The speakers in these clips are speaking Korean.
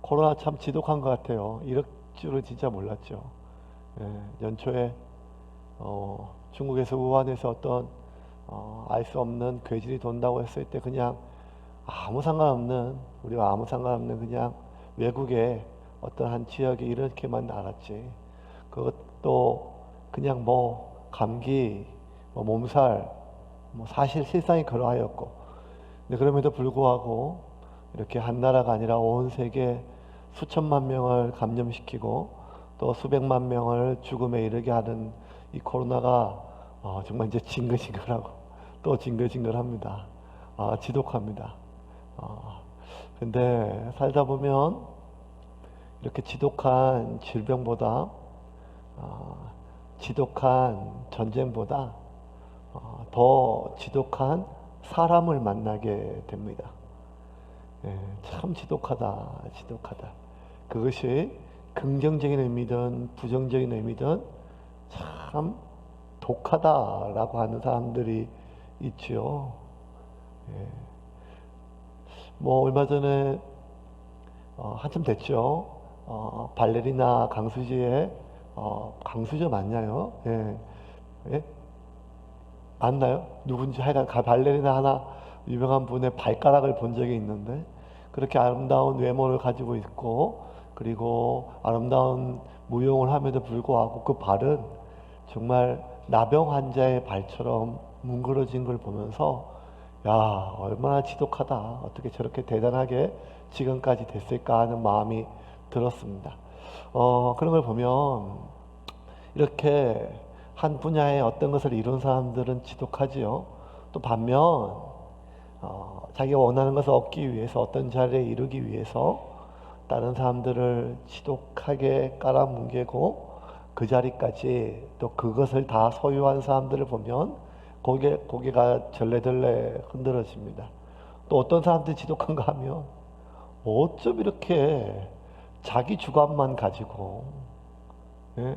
코로나 참 지독한 것 같아요. 이럴 줄은 진짜 몰랐죠. 연초에 중국에서 우한에서 어떤 알 수 없는 괴질이 돈다고 했을 때 그냥 아무 상관없는, 우리가 아무 상관없는 그냥 외국의 어떤 한 지역에 이렇게만 알았지. 그것도 그냥 뭐 감기, 뭐 몸살, 뭐 사실 실상이 그러하였고, 근데 그럼에도 불구하고 이렇게 한 나라가 아니라 온 세계 수천만 명을 감염시키고 또 수백만 명을 죽음에 이르게 하는 이 코로나가 정말 이제 징글징글하고 또 징글징글합니다. 지독합니다. 근데 살다 보면 이렇게 지독한 질병보다 지독한 전쟁보다 더 지독한 사람을 만나게 됩니다. 참 지독하다, 지독하다. 그것이 긍정적인 의미든 부정적인 의미든 참 독하다라고 하는 사람들이 있지요. 뭐 얼마 전에 한참 됐죠. 발레리나 강수지의 강수저 맞나요? 예. 예? 맞나요? 누군지 하여간 발레리나 하나 유명한 분의 발가락을 본 적이 있는데 그렇게 아름다운 외모를 가지고 있고 그리고 아름다운 무용을 함에도 불구하고 그 발은 정말 나병 환자의 발처럼 뭉그러진 걸 보면서 야, 얼마나 지독하다. 어떻게 저렇게 대단하게 지금까지 됐을까 하는 마음이 들었습니다. 그런 걸 보면 이렇게 한 분야의 어떤 것을 이룬 사람들은 지독하지요. 또 반면 자기가 원하는 것을 얻기 위해서 어떤 자리에 이르기 위해서 다른 사람들을 지독하게 깔아뭉개고 그 자리까지 또 그것을 다 소유한 사람들을 보면 고개가 절레절레 흔들어집니다. 또 어떤 사람들이 지독한가 하면 어쩜 이렇게 자기 주관만 가지고 예,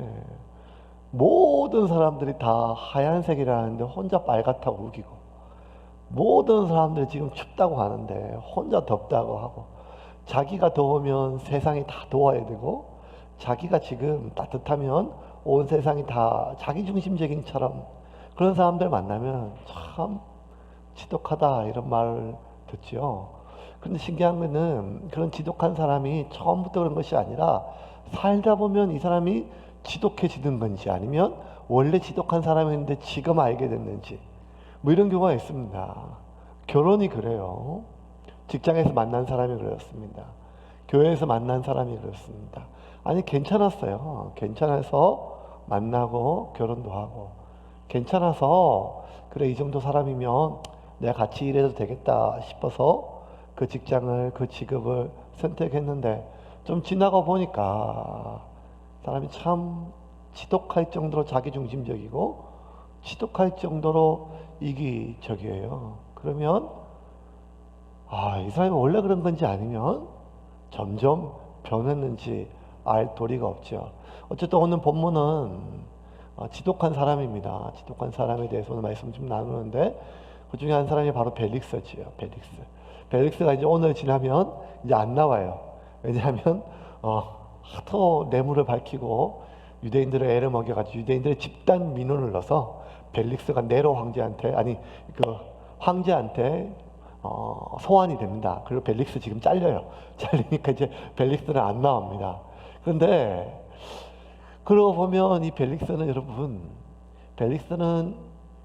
모든 사람들이 다 하얀색이라는데 혼자 빨갛다고 우기고 모든 사람들이 지금 춥다고 하는데 혼자 덥다고 하고 자기가 더우면 세상이 다 더워야 되고 자기가 지금 따뜻하면 온 세상이 다 자기 중심적인처럼 그런 사람들 만나면 참 지독하다 이런 말을 듣죠. 그런데 신기한 거는 그런 지독한 사람이 처음부터 그런 것이 아니라 살다 보면 이 사람이 지독해지는 건지 아니면 원래 지독한 사람이었는데 지금 알게 됐는지 뭐 이런 경우가 있습니다. 결혼이 그래요. 직장에서 만난 사람이 그렇습니다. 교회에서 만난 사람이 그렇습니다. 아니 괜찮았어요. 괜찮아서 만나고 결혼도 하고 괜찮아서 그래 이 정도 사람이면 내가 같이 일해도 되겠다 싶어서 그 직장을 그 직업을 선택했는데 좀 지나고 보니까 사람이 참 지독할 정도로 자기중심적이고 지독할 정도로 이기적이에요. 그러면 이 사람이 원래 그런 건지 아니면 점점 변했는지 알 도리가 없죠. 어쨌든 오늘 본문은 지독한 사람입니다. 지독한 사람에 대해서 오늘 말씀 좀 나누는데 그 중에 한 사람이 바로 벨릭스지요. 벨릭스. 벨릭스가 이제 오늘 지나면 이제 안 나와요. 왜냐하면 하도 뇌물을 밝히고 유대인들의 애를 먹여가지고 유대인들의 집단 민원을 넣어서 벨릭스가 네로 황제한테 그 황제한테 소환이 됩니다. 그리고 벨릭스 지금 잘려요. 잘리니까 이제 벨릭스는 안 나옵니다. 그런데 그러고 보면 이 벨릭스는 여러분 벨릭스는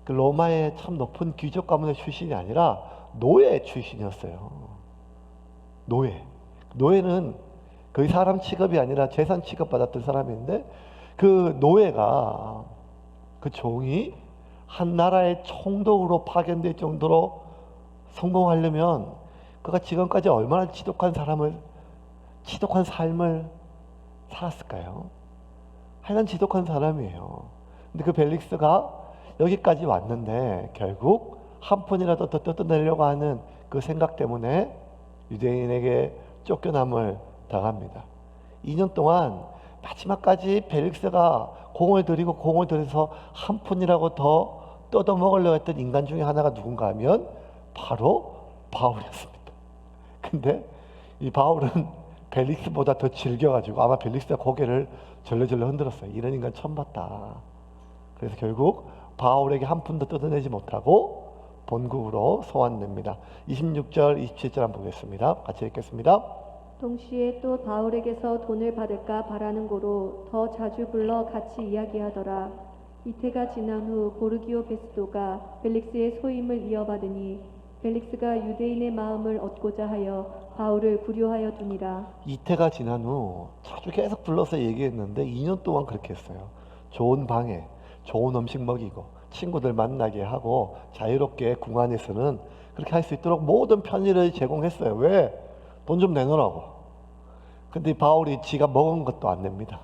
그 로마의 참 높은 귀족 가문의 출신이 아니라 노예 출신이었어요. 노예는 거의 사람 취급이 아니라 재산 취급받았던 사람인데 그 노예가 그 종이 한 나라의 총독으로 파견될 정도로 성공하려면 그가 지금까지 얼마나 지독한 삶을 살았을까요? 하여간 지독한 사람이에요. 근데 그 벨릭스가 여기까지 왔는데 결국 한 푼이라도 더 뜯어내려고 하는 그 생각 때문에 유대인에게 쫓겨남을 당합니다. 2년 동안 마지막까지 벨릭스가 공을 들여서 한 푼이라고 더 뜯어먹으려고 했던 인간 중에 하나가 누군가 하면 바로 바울이었습니다. 근데 이 바울은 벨릭스보다 더 즐겨가지고 아마 벨릭스가 고개를 절레절레 흔들었어요. 이런 인간 처음 봤다. 그래서 결국 바울에게 한 푼도 뜯어내지 못하고 본국으로 소환됩니다. 26절, 27절 한번 보겠습니다. 같이 읽겠습니다. 동시에 또 바울에게서 돈을 받을까 바라는 고로 더 자주 불러 같이 이야기하더라. 이태가 지난 후 보르기오 베스도가 벨릭스의 소임을 이어받으니 벨릭스가 유대인의 마음을 얻고자 하여 바울을 구류하여 두니라. 이태가 지난 후 자주 계속 불러서 얘기했는데 2년 동안 그렇게 했어요. 좋은 방에 좋은 음식 먹이고 친구들 만나게 하고 자유롭게 궁 안에서는 그렇게 할 수 있도록 모든 편의를 제공했어요. 왜? 돈 좀 내놓으라고. 근데 바울이 지가 먹은 것도 안 냅니다.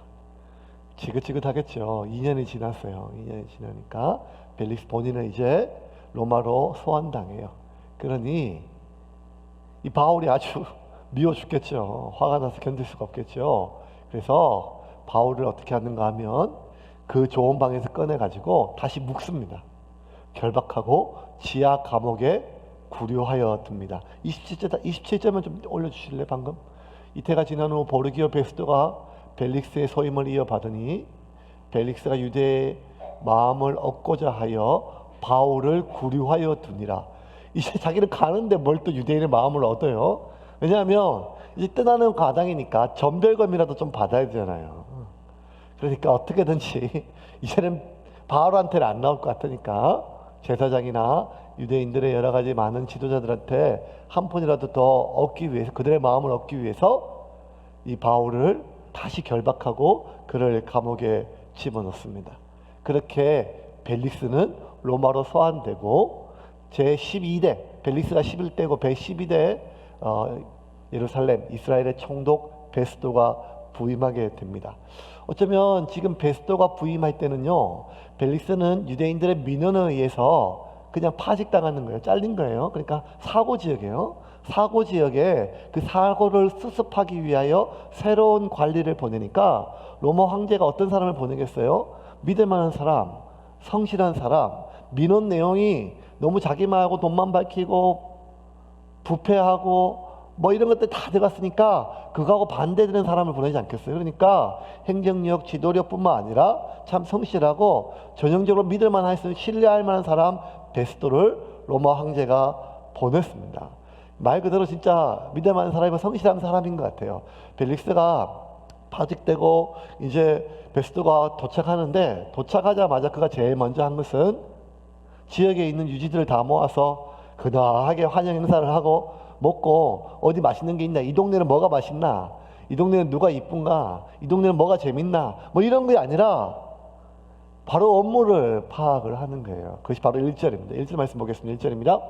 지긋지긋하겠죠. 2년이 지났어요. 2년이 지나니까 벨릭스 본인은 이제 로마로 소환당해요. 그러니 이 바울이 아주 미워 죽겠죠. 화가 나서 견딜 수가 없겠죠. 그래서 바울을 어떻게 하는가 하면 그 좋은 방에서 꺼내가지고 다시 묵습니다. 결박하고 지하 감옥에 구류하여 둡니다. 27절만 좀 올려주실래 방금? 이태가 지난 후 보르기오 베스도가 벨릭스의 소임을 이어받으니 벨릭스가 유대의 마음을 얻고자 하여 바울을 구류하여 두니라. 이제 자기는 가는데 뭘 또 유대인의 마음을 얻어요? 왜냐하면 이제 떠나는 과정이니까 전별금이라도 좀 받아야 되잖아요. 그러니까 어떻게든지 이제는 바울한테는 안 나올 것 같으니까 제사장이나 유대인들의 여러 가지 많은 지도자들한테 한 푼이라도 더 얻기 위해서, 그들의 마음을 얻기 위해서 이 바울을 다시 결박하고 그를 감옥에 집어넣습니다. 그렇게 벨릭스는 로마로 소환되고 제12대, 벨릭스가 11대고 제12대 예루살렘 이스라엘의 총독 베스도가 부임하게 됩니다. 어쩌면 지금 베스도가 부임할 때는요, 벨릭스는 유대인들의 민원에 의해서 그냥 파직당하는 거예요. 잘린 거예요. 그러니까 사고 지역이에요. 사고 지역에 그 사고를 수습하기 위하여 새로운 관리를 보내니까 로마 황제가 어떤 사람을 보내겠어요? 믿을 만한 사람, 성실한 사람, 민원 내용이 너무 자기만 하고 돈만 밝히고 부패하고 뭐 이런 것들 다 들어갔으니까 그거하고 반대되는 사람을 보내지 않겠어요. 그러니까 행정력, 지도력뿐만 아니라 참 성실하고 전형적으로 믿을 만한, 신뢰할 만한 사람 베스도를 로마 황제가 보냈습니다. 말 그대로 진짜 믿을 만한 사람이고 성실한 사람인 것 같아요. 벨릭스가 파직되고 이제 베스도가 도착하는데, 도착하자마자 그가 제일 먼저 한 것은 지역에 있는 유지들을 다 모아서 근하하게 환영 행사를 하고, 먹고 어디 맛있는 게 있나, 이 동네는 뭐가 맛있나, 이 동네는 누가 이쁜가, 이 동네는 뭐가 재밌나, 뭐 이런 게 아니라 바로 업무를 파악을 하는 거예요. 그것이 바로 1절입니다. 1절 말씀 보겠습니다. 1절입니다.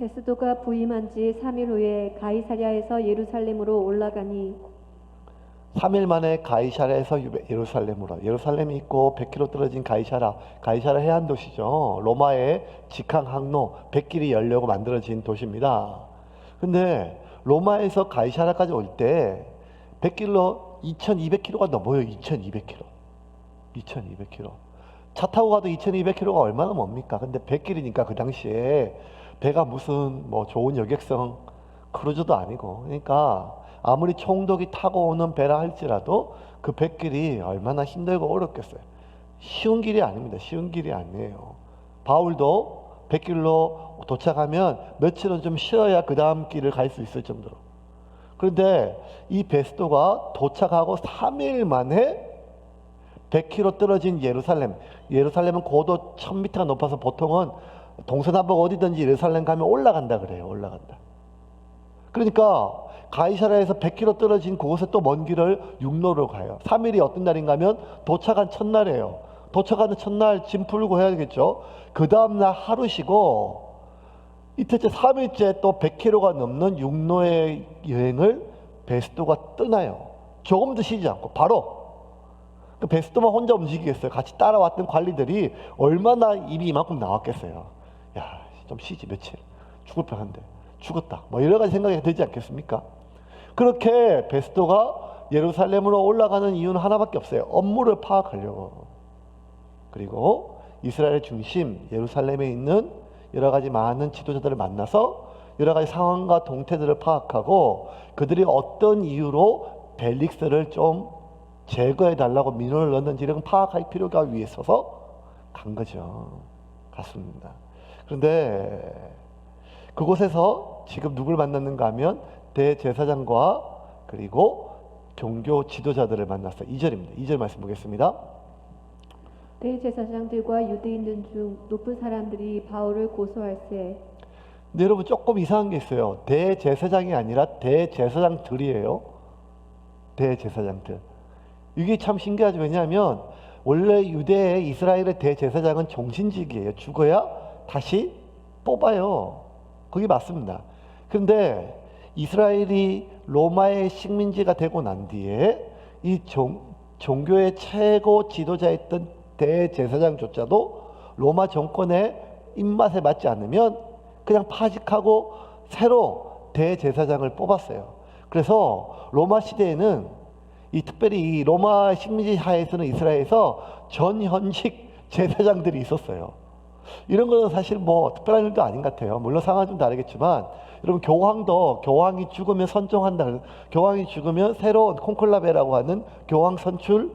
베스도가 부임한 지 3일 후에 가이사랴에서 예루살렘으로 올라가니 3일 만에 가이사랴에서 예루살렘으로, 예루살렘이 있고 100km 떨어진 가이사랴 해안 도시죠. 로마의 직항 항로 100길이 열려고 만들어진 도시입니다. 근데 로마에서 가이사랴까지 올 때 100km 2200km가 넘어요. 2200km. 차 타고 가도 2200km가 얼마나 멉니까? 근데 100길이니까 그 당시에 배가 무슨 뭐 좋은 여객성 크루즈도 아니고, 그러니까 아무리 총독이 타고 오는 배라 할지라도 그 100길이 얼마나 힘들고 어렵겠어요. 쉬운 길이 아닙니다. 쉬운 길이 아니에요. 바울도 100길로 도착하면 며칠은 좀 쉬어야 그 다음 길을 갈 수 있을 정도로. 그런데 이 베스도가 도착하고 3일 만에 100km 떨어진 예루살렘은 고도 1000m가 높아서 보통은 동서남북 어디든지 예루살렘 가면 올라간다 그래요. 올라간다. 그러니까 가이사랴에서 100km 떨어진 그곳에 또 먼 길을 육로로 가요. 3일이 어떤 날인가 하면 도착한 첫날이에요. 도착하는 첫날 짐 풀고 해야 되겠죠. 그 다음날 하루 쉬고 이틀째 3일째 또 100km가 넘는 육로의 여행을 베스도가 떠나요. 조금도 쉬지 않고 바로. 그 베스도만 혼자 움직이겠어요? 같이 따라왔던 관리들이 얼마나 입이 이만큼 나왔겠어요. 야, 좀 쉬지 며칠. 죽을 뻔한데. 죽었다. 뭐 여러 가지 생각이 들지 않겠습니까? 그렇게 베스도가 예루살렘으로 올라가는 이유는 하나밖에 없어요. 업무를 파악하려고. 그리고 이스라엘의 중심 예루살렘에 있는 여러 가지 많은 지도자들을 만나서 여러 가지 상황과 동태들을 파악하고 그들이 어떤 이유로 벨릭스를 좀 제거해 달라고 민원을 넣었는지 이런 걸 파악할 필요가 위에 있어서 간 거죠. 갔습니다. 그런데 그곳에서 지금 누굴 만났는가 하면 대제사장과 그리고 종교 지도자들을 만났어요. 2절입니다. 2절 말씀 보겠습니다. 대제사장들과 유대인들 중 높은 사람들이 바울을 고소할세. 근데 여러분 조금 이상한 게 있어요. 대제사장이 아니라 대제사장들이에요. 대제사장들. 이게 참 신기하죠. 왜냐하면 원래 유대의 이스라엘의 대제사장은 종신직이에요. 죽어야 다시 뽑아요. 그게 맞습니다. 그런데 이스라엘이 로마의 식민지가 되고 난 뒤에 이 종교의 최고 지도자였던 대제사장조차도 로마 정권의 입맛에 맞지 않으면 그냥 파직하고 새로 대제사장을 뽑았어요. 그래서 로마 시대에는 특별히 이 로마 식민지 하에서는 이스라엘에서 전현직 제사장들이 있었어요. 이런 거는 사실 뭐 특별한 일도 아닌 것 같아요. 물론 상황은 좀 다르겠지만 여러분 교황이 죽으면 선종한다. 교황이 죽으면 새로운 콘클라베라고 하는 교황 선출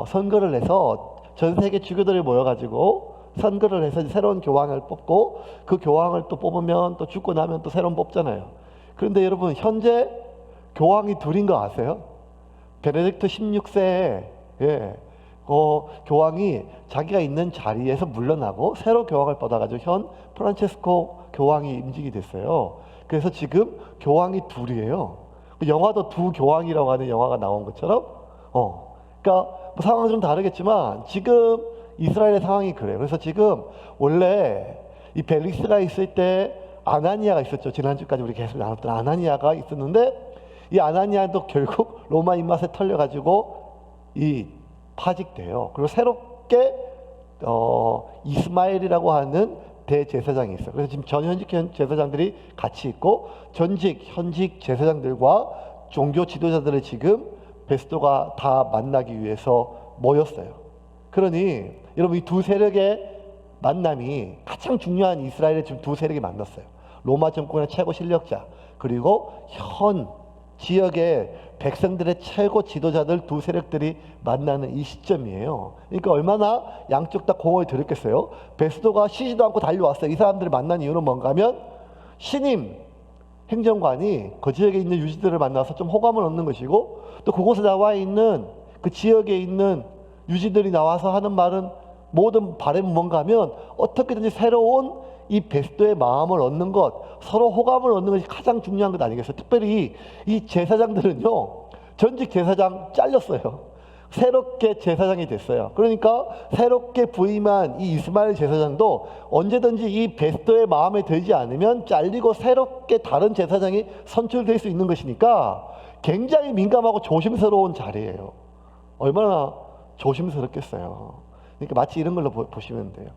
선거를 해서 전 세계 주교들이 모여가지고 선거를 해서 새로운 교황을 뽑고 그 교황을 또 뽑으면 또 죽고 나면 또 새로운 뽑잖아요. 그런데 여러분 현재 교황이 둘인 거 아세요? 베네딕토 16세에 교황이 자기가 있는 자리에서 물러나고 새로 교황을 받아가지고 현 프란체스코 교황이 임직이 됐어요. 그래서 지금 교황이 둘이에요. 영화도 두 교황이라고 하는 영화가 나온 것처럼 그러니까 뭐 상황은 좀 다르겠지만 지금 이스라엘의 상황이 그래요. 그래서 지금 원래 이 벨릭스가 있을 때 아나니아가 있었죠. 지난주까지 우리 계속 나눴던 아나니아가 있었는데 이 아나니아도 결국 로마 입맛에 털려가지고 이 파직돼요. 그리고 새롭게 이스마엘이라고 하는 대제사장이 있어요. 그래서 지금 전현직 제사장들이 같이 있고 현직 제사장들과 종교 지도자들을 지금 베스도가 다 만나기 위해서 모였어요. 그러니 여러분 이 두 세력의 만남이 가장 중요한 이스라엘의 지금 두 세력이 만났어요. 로마 정권의 최고 실력자 그리고 현 지역의 백성들의 최고 지도자들 두 세력들이 만나는 이 시점이에요. 그러니까 얼마나 양쪽 다 공을 들였겠어요. 베스도가 쉬지도 않고 달려왔어요. 이 사람들을 만난 이유는 뭔가 하면 신임 행정관이 그 지역에 있는 유지들을 만나서 좀 호감을 얻는 것이고 또 그곳에 나와 있는 그 지역에 있는 유지들이 나와서 하는 말은 모든 바람은 뭔가 하면 어떻게든지 새로운 이 베스도의 마음을 얻는 것, 서로 호감을 얻는 것이 가장 중요한 것 아니겠어요? 특별히 이 제사장들은요, 전직 제사장 잘렸어요. 새롭게 제사장이 됐어요. 그러니까 새롭게 부임한 이 이스마엘 제사장도 언제든지 이 베스도의 마음에 들지 않으면 잘리고 새롭게 다른 제사장이 선출될 수 있는 것이니까 굉장히 민감하고 조심스러운 자리예요. 얼마나 조심스럽겠어요. 그러니까 마치 이런 걸로 보시면 돼요.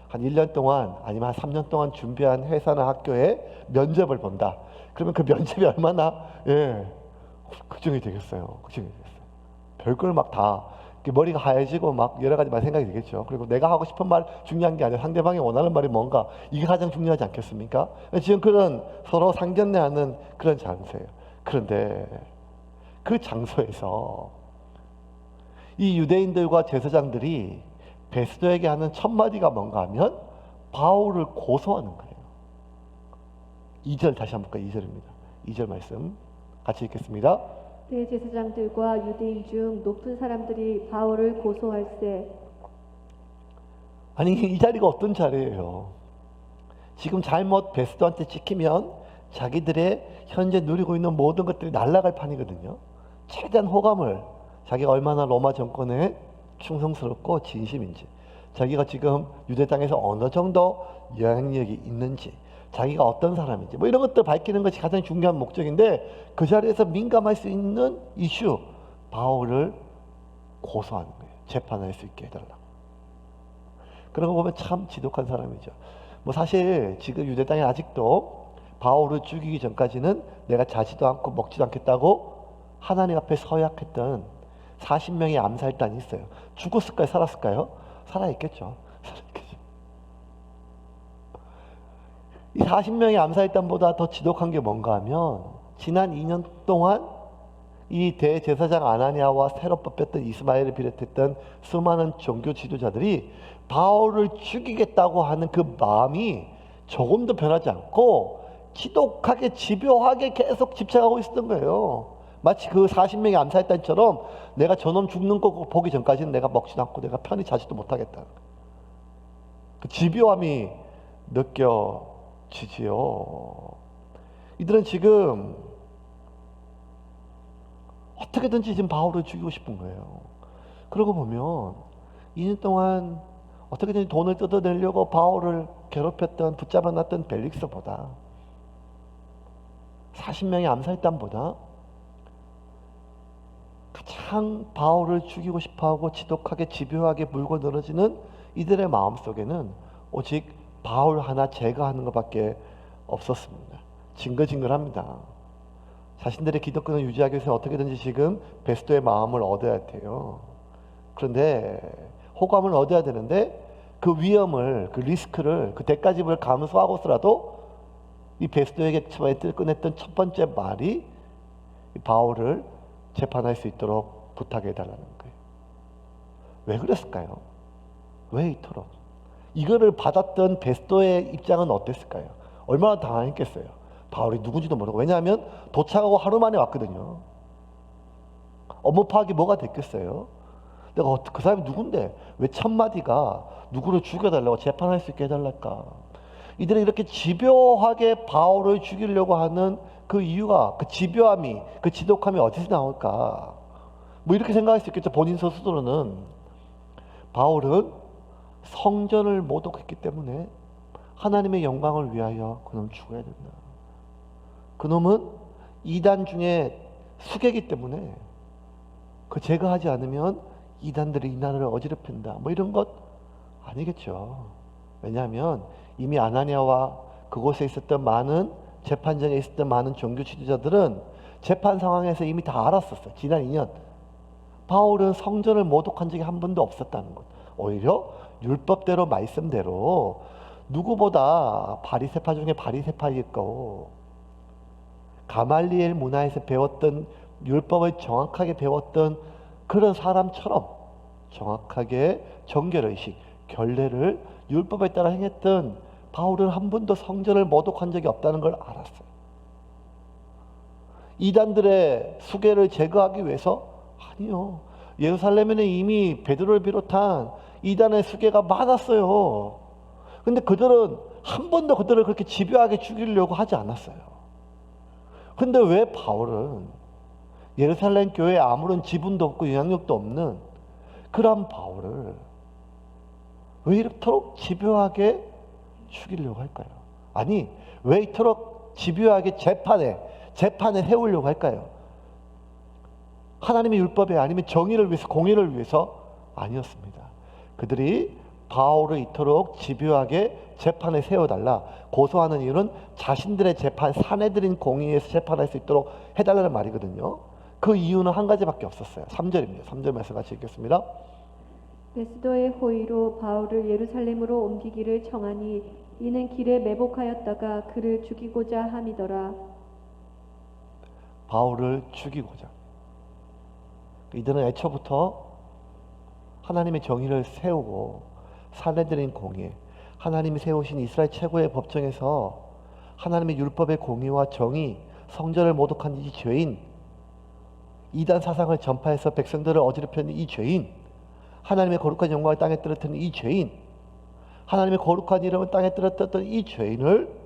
한 1년 동안 아니면 한 3년 동안 준비한 회사나 학교에 면접을 본다. 그러면 그 면접이 얼마나 걱정이 되겠어요. 걱정이 되겠어요. 별걸 막 다 머리가 하얘지고 막 여러 가지 말 생각이 되겠죠. 그리고 내가 하고 싶은 말 중요한 게 아니라 상대방이 원하는 말이 뭔가 이게 가장 중요하지 않겠습니까? 지금 그런 서로 상견례하는 그런 장소예요. 그런데 그 장소에서 이 유대인들과 제사장들이 베스도에게 하는 첫 마디가 뭔가 하면 바울을 고소하는 거예요. 2절 다시 한번 볼까요? 2절입니다. 2절 말씀 같이 읽겠습니다. 대제사장들과 유대인 중 높은 사람들이 바울을 고소할세. 아니 이 자리가 어떤 자리예요? 지금 잘못 베스도한테 찍히면 자기들의 현재 누리고 있는 모든 것들이 날아갈 판이거든요. 최대한 호감을 자기가 얼마나 로마 정권에 충성스럽고 진심인지, 자기가 지금 유대 땅에서 어느 정도 영향력이 있는지, 자기가 어떤 사람인지 뭐 이런 것들 밝히는 것이 가장 중요한 목적인데 그 자리에서 민감할 수 있는 이슈 바울을 고소하는 거예요. 재판할 수 있게 해달라고. 그런 거 보면 참 지독한 사람이죠. 뭐 사실 지금 유대 땅에 아직도 바울을 죽이기 전까지는 내가 자지도 않고 먹지도 않겠다고 하나님 앞에 서약했던 40명의 암살단이 있어요. 죽었을까요? 살았을까요? 살아있겠죠. 살아있겠죠. 이 40명의 암살단보다 더 지독한 게 뭔가 하면 지난 2년 동안 이 대제사장 아나니아와 새로 뽑혔던 이스마엘을 비롯했던 수많은 종교 지도자들이 바울을 죽이겠다고 하는 그 마음이 조금도 변하지 않고 지독하게 집요하게 계속 집착하고 있었던 거예요. 마치 그 40명의 암살단처럼 내가 저놈 죽는 거 보기 전까지는 내가 먹지도 않고 내가 편히 자지도 못하겠다. 그 집요함이 느껴지지요. 이들은 지금 어떻게든지 지금 바울을 죽이고 싶은 거예요. 그러고 보면 2년 동안 어떻게든 돈을 뜯어내려고 바울을 괴롭혔던 붙잡아놨던 벨릭스보다 40명의 암살단보다 가장 바울을 죽이고 싶어하고 지독하게 집요하게 물고 늘어지는 이들의 마음속에는 오직 바울 하나 제거하는 것밖에 없었습니다. 징글징글합니다. 자신들의 기독권을 유지하기 위해서 어떻게든지 지금 베스도의 마음을 얻어야 돼요. 그런데 호감을 얻어야 되는데 그 위험을, 그 리스크를, 그 대가집을 감수하고서라도 이 베스도에게 꺼냈던 첫 번째 말이 바울을 재판할 수 있도록 부탁해달라는 거예요. 왜 그랬을까요? 왜 이토록? 이거를 받았던 베스도의 입장은 어땠을까요? 얼마나 당황했겠어요. 바울이 누군지도 모르고. 왜냐하면 도착하고 하루 만에 왔거든요. 업무 파악이 뭐가 됐겠어요? 내가 그 사람이 누군데 왜 첫마디가 누구를 죽여달라고 재판할 수 있게 해달랄까? 이들이 이렇게 집요하게 바울을 죽이려고 하는 그 이유가, 그 집요함이, 그 지독함이 어디서 나올까? 뭐 이렇게 생각할 수 있겠죠. 본인 스스로는. 바울은 성전을 모독했기 때문에 하나님의 영광을 위하여 그놈 죽어야 된다. 그놈은 이단 중에 수괴이기 때문에 그 제거하지 않으면 이단들이 이 나라를 어지럽힌다. 뭐 이런 것 아니겠죠. 왜냐하면 이미 아나니아와 그곳에 있었던 많은 재판장에 있었던 많은 종교 지도자들은 재판 상황에서 이미 다 알았었어요. 지난 2년 바울은 성전을 모독한 적이 한 번도 없었다는 것. 오히려 율법대로 말씀대로 누구보다 바리새파 중에 바리새파이고 가말리엘 문화에서 배웠던 율법을 정확하게 배웠던 그런 사람처럼 정확하게 정결의식, 결례를 율법에 따라 행했던 바울은 한 번도 성전을 모독한 적이 없다는 걸 알았어요. 이단들의 수괴를 제거하기 위해서? 아니요. 예루살렘에는 이미 베드로를 비롯한 이단의 수괴가 많았어요. 근데 그들은 한 번도 그들을 그렇게 집요하게 죽이려고 하지 않았어요. 근데 왜 바울은 예루살렘 교회에 아무런 지분도 없고 영향력도 없는 그런 바울을 왜 이토록 집요하게 죽이려고 할까요? 아니, 왜 이토록 집요하게 재판에 세우려고 할까요? 하나님의 율법에 아니면 정의를 위해서, 공의를 위해서 아니었습니다. 그들이 바울을 이토록 집요하게 재판에 세워달라 고소하는 이유는 자신들의 재판, 사내들인 공의에서 재판할 수 있도록 해달라는 말이거든요. 그 이유는 한 가지밖에 없었어요. 3절입니다. 3절 말씀 같이 읽겠습니다. 베스도의 호의로 바울을 예루살렘으로 옮기기를 청하니 이는 길에 매복하였다가 그를 죽이고자 함이더라. 바울을 죽이고자. 이들은 애초부터 하나님의 정의를 세우고 사내들인 공의, 하나님이 세우신 이스라엘 최고의 법정에서 하나님의 율법의 공의와 정의, 성전을 모독한 이 죄인, 이단 사상을 전파해서 백성들을 어지럽히는 이 죄인, 하나님의 거룩한 영광을 땅에 떨어뜨리는 이 죄인, 하나님의 거룩한 이름을 땅에 떨어뜨렸던 이 죄인을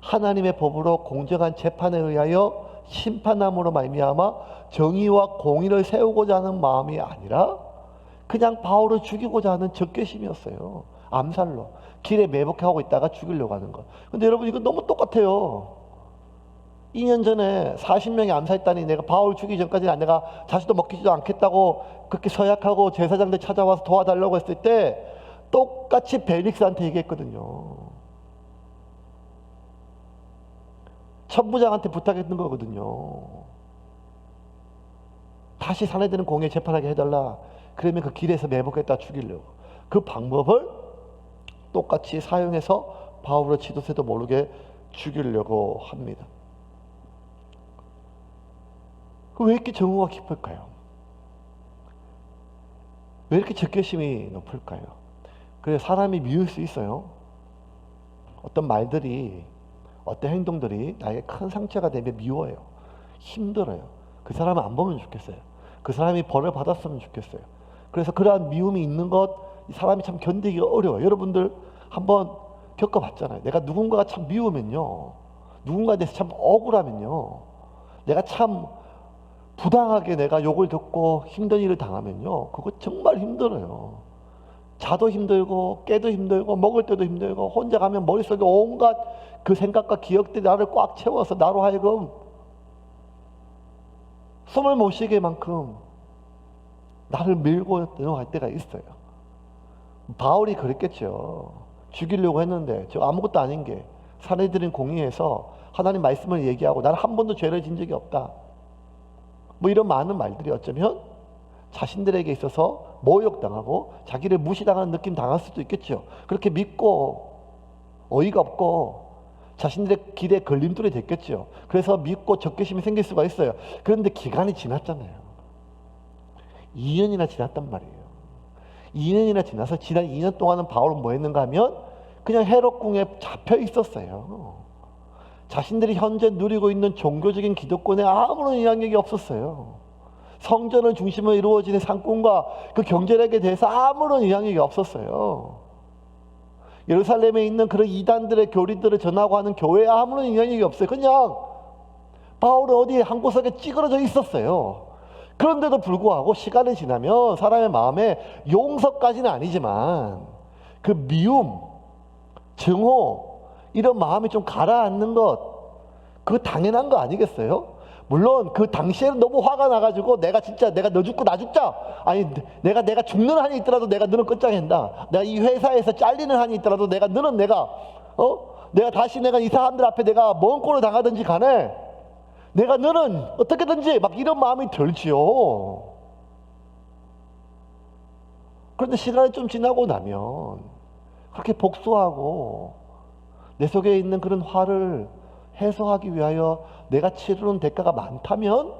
하나님의 법으로 공정한 재판에 의하여 심판함으로 말미암아 정의와 공의를 세우고자 하는 마음이 아니라 그냥 바울을 죽이고자 하는 적개심이었어요. 암살로 길에 매복하고 있다가 죽이려고 하는 것. 근데 여러분 이거 너무 똑같아요. 2년 전에 40명의 암살단이 내가 바울 죽이기 전까지는 내가 자식도 먹히지도 않겠다고 그렇게 서약하고 제사장들 찾아와서 도와달라고 했을 때 똑같이 벨릭스한테 얘기했거든요. 천부장한테 부탁했던 거거든요. 다시 사내들은 공에 재판하게 해달라. 그러면 그 길에서 매복했다 죽이려고. 그 방법을 똑같이 사용해서 바울의 치도새도 모르게 죽이려고 합니다. 왜 이렇게 정오가 깊을까요? 왜 이렇게 적개심이 높을까요? 그래서 사람이 미울 수 있어요. 어떤 말들이, 어떤 행동들이 나에게 큰 상처가 되면 미워요. 힘들어요. 그 사람을 안 보면 좋겠어요. 그 사람이 벌을 받았으면 좋겠어요. 그래서 그러한 미움이 있는 것, 이 사람이 참 견디기가 어려워요. 여러분들 한번 겪어봤잖아요. 내가 누군가가 참 미우면요, 누군가에 대해서 참 억울하면요, 내가 참 부당하게 내가 욕을 듣고 힘든 일을 당하면요, 그거 정말 힘들어요. 자도 힘들고 깨도 힘들고 먹을 때도 힘들고 혼자 가면 머릿속에 온갖 그 생각과 기억들이 나를 꽉 채워서 나로 하여금 숨을 못 쉬게 만큼 나를 밀고 내려갈 때가 있어요. 바울이 그랬겠죠. 죽이려고 했는데 저 아무것도 아닌 게 사내들인 공의에서 하나님 말씀을 얘기하고 나는 한 번도 죄를 진 적이 없다, 뭐 이런 많은 말들이 어쩌면 자신들에게 있어서 모욕당하고 자기를 무시당하는 느낌 당할 수도 있겠죠. 그렇게 믿고 어이가 없고 자신들의 길에 걸림돌이 됐겠죠. 그래서 믿고 적개심이 생길 수가 있어요. 그런데 기간이 지났잖아요. 2년이나 지났단 말이에요. 2년이나 지나서 지난 2년 동안은 바울은 뭐 했는가 하면 그냥 헤롯궁에 잡혀 있었어요. 자신들이 현재 누리고 있는 종교적인 기득권에 아무런 영향력이 없었어요. 성전을 중심으로 이루어지는 상권과 그 경제력에 대해서 아무런 영향력이 없었어요. 예루살렘에 있는 그런 이단들의 교리들을 전하고 하는 교회에 아무런 영향력이 없어요. 그냥 바울은 어디에 한 구석에 찌그러져 있었어요. 그런데도 불구하고 시간이 지나면 사람의 마음에 용서까지는 아니지만 그 미움, 증오, 이런 마음이 좀 가라앉는 것, 그거 당연한 거 아니겠어요? 물론 그 당시에는 너무 화가 나가지고 내가 너 죽고 나 죽자, 아니 내가 죽는 한이 있더라도 내가 너는 끝장낸다, 내가 이 회사에서 잘리는 한이 있더라도 너는 내가 다시 내가 이 사람들 앞에 내가 먼 꼴을 당하든지 간에 내가 너는 어떻게든지 막 이런 마음이 들지요. 그런데 시간이 좀 지나고 나면 그렇게 복수하고 내 속에 있는 그런 화를 해소하기 위하여 내가 치르는 대가가 많다면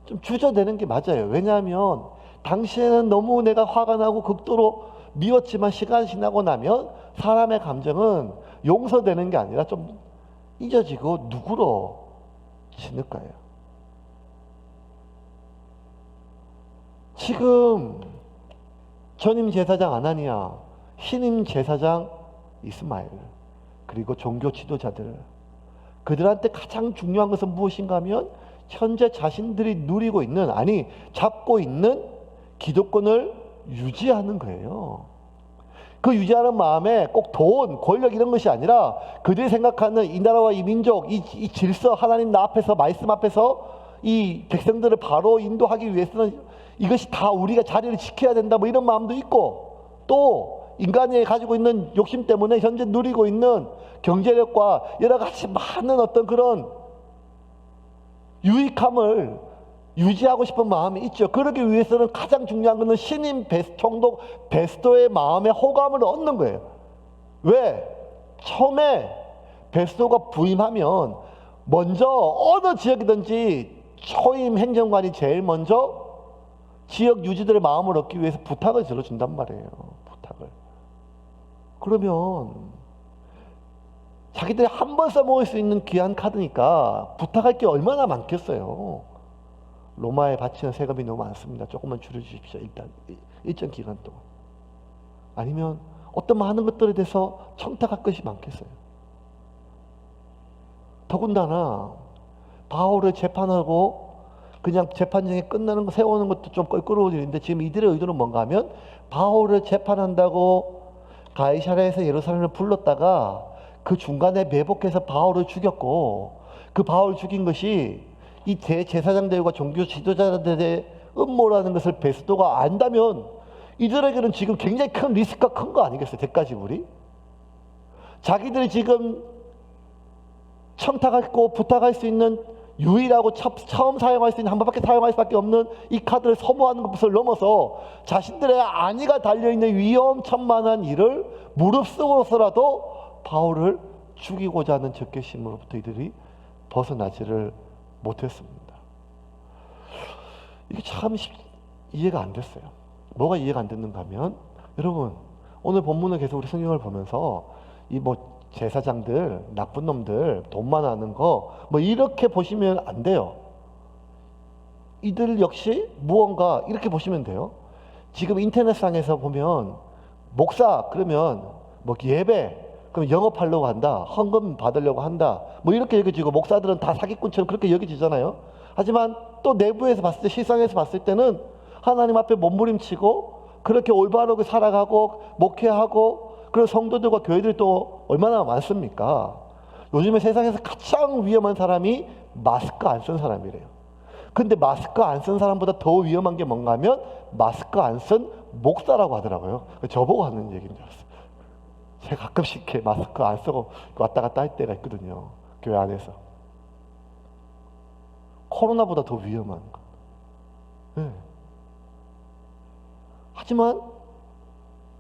좀 주저되는 게 맞아요. 왜냐하면 당시에는 너무 내가 화가 나고 극도로 미웠지만 시간이 지나고 나면 사람의 감정은 용서되는 게 아니라 좀 잊어지고 누그러지는 거예요. 지금 전임 제사장 아나니아, 신임 제사장 이스마엘, 그리고 종교 지도자들, 그들한테 가장 중요한 것은 무엇인가 하면 현재 자신들이 누리고 있는, 아니 잡고 있는 기득권을 유지하는 거예요. 그 유지하는 마음에 꼭 돈, 권력 이런 것이 아니라 그들이 생각하는 이 나라와 이 민족, 이 질서, 하나님 나 앞에서, 말씀 앞에서 이 백성들을 바로 인도하기 위해서는 이것이 다 우리가 자리를 지켜야 된다, 뭐 이런 마음도 있고, 또 인간이 가지고 있는 욕심 때문에 현재 누리고 있는 경제력과 여러 가지 많은 어떤 그런 유익함을 유지하고 싶은 마음이 있죠. 그러기 위해서는 가장 중요한 것은 신임 총독 베스도의 마음에 호감을 얻는 거예요. 왜? 처음에 베스도가 부임하면 먼저 어느 지역이든지 초임 행정관이 제일 먼저 지역 유지들의 마음을 얻기 위해서 부탁을 들어준단 말이에요. 부탁을. 그러면 자기들이 한 번 써먹을 수 있는 귀한 카드니까 부탁할 게 얼마나 많겠어요. 로마에 바치는 세금이 너무 많습니다. 조금만 줄여주십시오. 일단 일정 기간 동안. 아니면 어떤 많은 것들에 대해서 청탁할 것이 많겠어요. 더군다나 바울을 재판하고 그냥 재판정이 끝나는 거 세우는 것도 좀 껄끄러운 일인데, 지금 이들의 의도는 뭔가 하면 바울을 재판한다고 가이사랴에서 예루살렘을 불렀다가 그 중간에 매복해서 바울을 죽였고, 그 바울 죽인 것이 이 대제사장들과 종교 지도자들의 음모라는 것을 베스도가 안다면 이들에게는 지금 굉장히 큰 리스크가 큰 거 아니겠어요? 대가 지불이. 자기들이 지금 청탁하고 부탁할 수 있는 유일하고 처음 사용할 수 있는, 한 번밖에 사용할 수밖에 없는 이 카드를 소모하는 것을 넘어서 자신들의 안위가 달려있는 위험천만한 일을 무릅쓰고서라도 바울을 죽이고자 하는 적개심으로부터 이들이 벗어나지를 못했습니다. 이게 참 이해가 안 됐어요. 뭐가 이해가 안 됐는가 하면, 여러분 오늘 본문을 계속 우리 성경을 보면서 이 뭐 제사장들, 나쁜 놈들, 돈만 하는 거 뭐 이렇게 보시면 안 돼요. 이들 역시 무언가 이렇게 보시면 돼요. 지금 인터넷상에서 보면 목사 그러면 뭐 예배 그럼 영업하려고 한다, 헌금 받으려고 한다, 뭐 이렇게 여겨지고 목사들은 다 사기꾼처럼 그렇게 여겨지잖아요. 하지만 또 내부에서 봤을 때, 실상에서 봤을 때는 하나님 앞에 몸부림치고 그렇게 올바르게 살아가고 목회하고 그런 성도들과 교회들이 또 얼마나 많습니까? 요즘에 세상에서 가장 위험한 사람이 마스크 안 쓴 사람이래요. 근데 마스크 안 쓴 사람보다 더 위험한 게 뭔가 하면 마스크 안 쓴 목사라고 하더라고요. 저보고 하는 얘기인 줄 알았어요. 제가 가끔씩 이렇게 마스크 안 쓰고 왔다 갔다 할 때가 있거든요. 교회 안에서. 코로나보다 더 위험한 거. 네. 하지만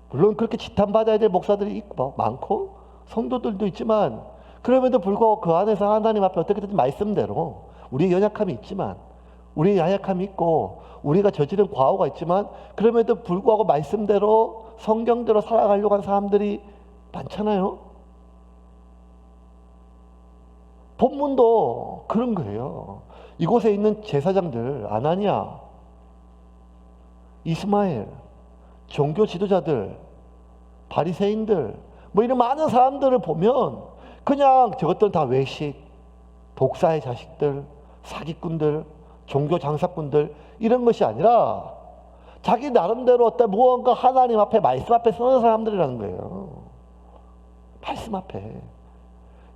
물론 그렇게 지탄받아야 될 목사들이 있고 많고 성도들도 있지만, 그럼에도 불구하고 그 안에서 하나님 앞에 어떻게든 말씀대로 우리의 연약함이 있지만, 우리의 연약함이 있고 우리가 저지른 과오가 있지만, 그럼에도 불구하고 말씀대로 성경대로 살아가려고 하는 사람들이 많잖아요. 본문도 그런 거예요. 이곳에 있는 제사장들, 아나니아, 이스마엘, 종교 지도자들, 바리새인들, 뭐 이런 많은 사람들을 보면 그냥 저것들은 다 외식, 독사의 자식들, 사기꾼들, 종교 장사꾼들 이런 것이 아니라 자기 나름대로 어떤 무언가 하나님 앞에 말씀 앞에 서는 사람들이라는 거예요. 말씀 앞에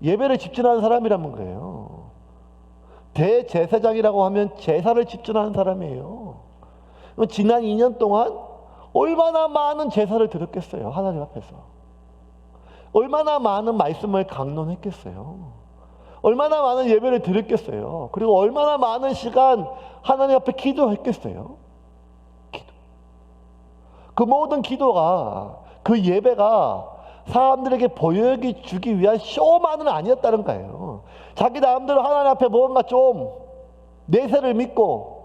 예배를 집중하는 사람이라는 거예요. 대제사장이라고 하면 제사를 집중하는 사람이에요. 지난 2년 동안 얼마나 많은 제사를 드렸겠어요. 하나님 앞에서 얼마나 많은 말씀을 강론했겠어요. 얼마나 많은 예배를 드렸겠어요. 그리고 얼마나 많은 시간 하나님 앞에 기도했겠어요. 기도. 그 모든 기도가, 그 예배가 사람들에게 보여주기 주기 위한 쇼만은 아니었다는 거예요. 자기 나름대로 하나님 앞에 뭔가 좀 내세를 믿고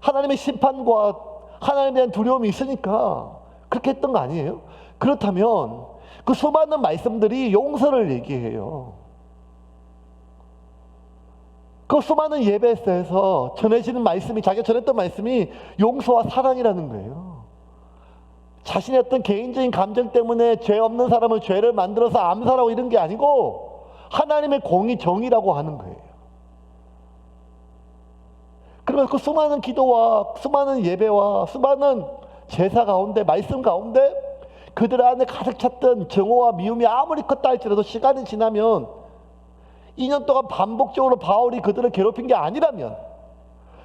하나님의 심판과 하나님에 대한 두려움이 있으니까 그렇게 했던 거 아니에요? 그렇다면 그 수많은 말씀들이 용서를 얘기해요. 그 수많은 예배에서 전해지는 말씀이, 자기가 전했던 말씀이 용서와 사랑이라는 거예요. 자신의 어떤 개인적인 감정 때문에 죄 없는 사람을 죄를 만들어서 암살하고 이런 게 아니고 하나님의 공의, 정의라고 하는 거예요. 그러면서 그 수많은 기도와 수많은 예배와 수많은 제사 가운데, 말씀 가운데 그들 안에 가득 찼던 정오와 미움이 아무리 컸다 할지라도 시간이 지나면 2년 동안 반복적으로 바울이 그들을 괴롭힌 게 아니라면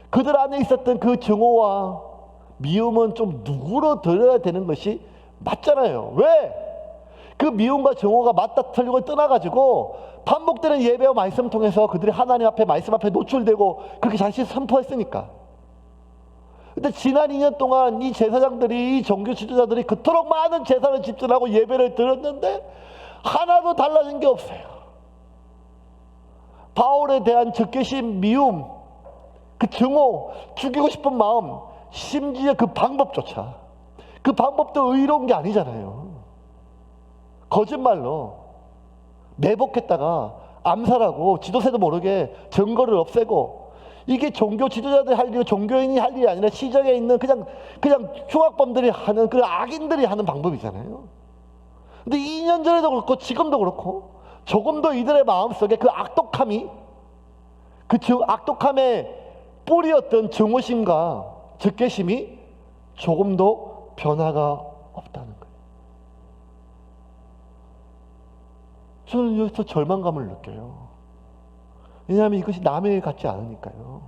그들 안에 있었던 그 정오와 미움은 좀 누그러들어야 되는 것이 맞잖아요. 왜? 그 미움과 정오가 맞다 틀리고 떠나가지고 반복되는 예배와 말씀 통해서 그들이 하나님 앞에, 말씀 앞에 노출되고 그렇게 자신을 선포했으니까. 근데 지난 2년 동안 이 제사장들이, 이 종교 지도자들이 그토록 많은 제사를 집중하고 예배를 드렸는데 하나도 달라진 게 없어요. 바울에 대한 적개심, 미움, 그 증오, 죽이고 싶은 마음, 심지어 그 방법조차, 그 방법도 의로운 게 아니잖아요. 거짓말로 매복했다가 암살하고 지도새도 모르게 증거를 없애고, 이게 종교 지도자들이 할 일, 종교인이 할 일이 아니라 시정에 있는 그냥 흉악범들이 하는, 그 악인들이 하는 방법이잖아요. 근데 2년 전에도 그렇고 지금도 그렇고 조금 더 이들의 마음속에 그 악독함이, 그 악독함의 뿌리였던 증오심과 적개심이 조금도 변화가 없다는 거예요. 저는 여기서 절망감을 느껴요. 왜냐하면 이것이 남의 일 같지 않으니까요.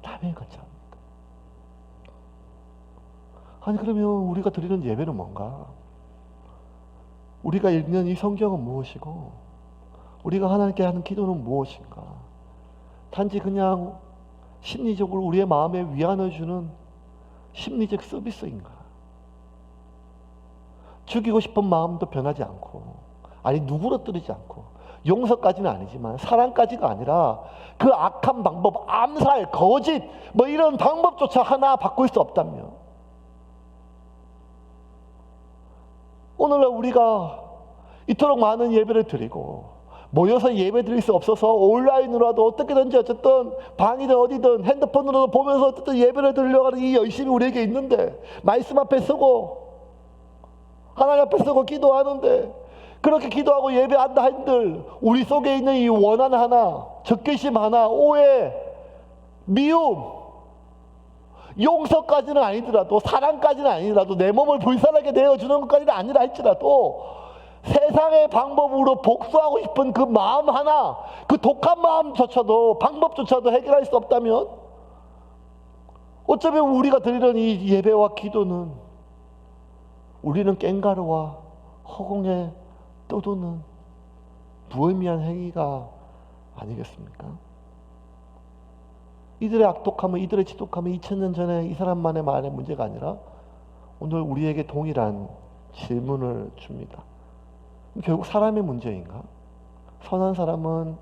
남의 일 같지 않으니까. 아니 그러면 우리가 드리는 예배는 뭔가? 우리가 읽는 이 성경은 무엇이고 우리가 하나님께 하는 기도는 무엇인가? 단지 그냥 심리적으로 우리의 마음에 위안을 주는 심리적 서비스인가? 죽이고 싶은 마음도 변하지 않고, 아니 누구러뜨리지 않고, 용서까지는 아니지만 사랑까지가 아니라 그 악한 방법, 암살, 거짓 뭐 이런 방법조차 하나 바꿀 수 없다면, 오늘날 우리가 이토록 많은 예배를 드리고 모여서 예배 드릴 수 없어서 온라인으로라도 어떻게든지 어쨌든 방이든 어디든 핸드폰으로도 보면서 어쨌든 예배를 드리려고 하는 이 열심이 우리에게 있는데, 말씀 앞에 서고 하나님 앞에 서고 기도하는데, 그렇게 기도하고 예배한다 한들 우리 속에 있는 이 원한 하나, 적개심 하나, 오해, 미움, 용서까지는 아니더라도, 사랑까지는 아니더라도, 내 몸을 불살하게 되어주는 것까지는 아니라 할지라도 세상의 방법으로 복수하고 싶은 그 마음 하나, 그 독한 마음조차도, 방법조차도 해결할 수 없다면, 어쩌면 우리가 드리는 이 예배와 기도는 우리는 깽가루와 허공에 떠도는 무의미한 행위가 아니겠습니까? 이들의 악독함은, 이들의 지독함은 2000년 전에 이 사람만의 말의 문제가 아니라 오늘 우리에게 동일한 질문을 줍니다. 결국 사람의 문제인가? 선한 사람은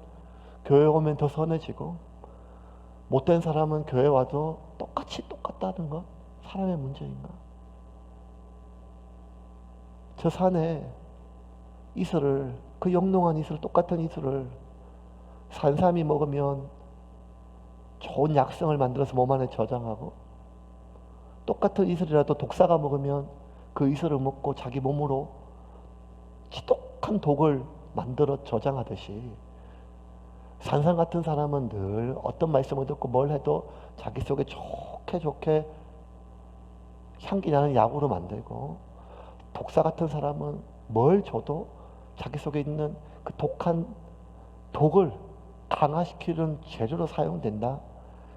교회 오면 더 선해지고, 못된 사람은 교회 와도 똑같이 똑같다는 것, 사람의 문제인가? 저 산에 이슬을, 그 영롱한 이슬, 똑같은 이슬을 산삼이 먹으면 좋은 약성을 만들어서 몸 안에 저장하고, 똑같은 이슬이라도 독사가 먹으면 그 이슬을 먹고 자기 몸으로 지독한 독을 만들어 저장하듯이, 산삼 같은 사람은 늘 어떤 말씀을 듣고 뭘 해도 자기 속에 좋게 향기 나는 약으로 만들고, 독사 같은 사람은 뭘 줘도 자기 속에 있는 그 독한 독을 강화시키는 재료로 사용된다.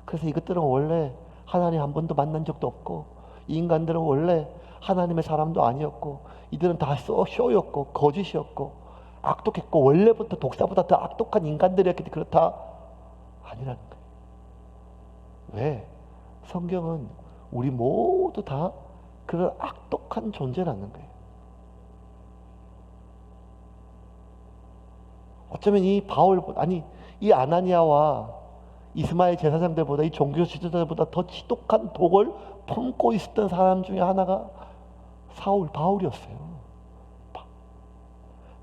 그래서 이것들은 원래 하나님 한 번도 만난 적도 없고, 이 인간들은 원래 하나님의 사람도 아니었고, 이들은 다 쇼였고 거짓이었고 악독했고 원래부터 독사보다 더 악독한 인간들이었기 때문에 그렇다. 아니라는 거예요. 왜? 성경은 우리 모두 다 그런 악독한 존재라는 거예요. 어쩌면 이 이 아나니아와 이스마엘 제사장들보다, 이 종교 지도자들보다 더 지독한 독을 품고 있었던 사람 중에 하나가 바울이었어요.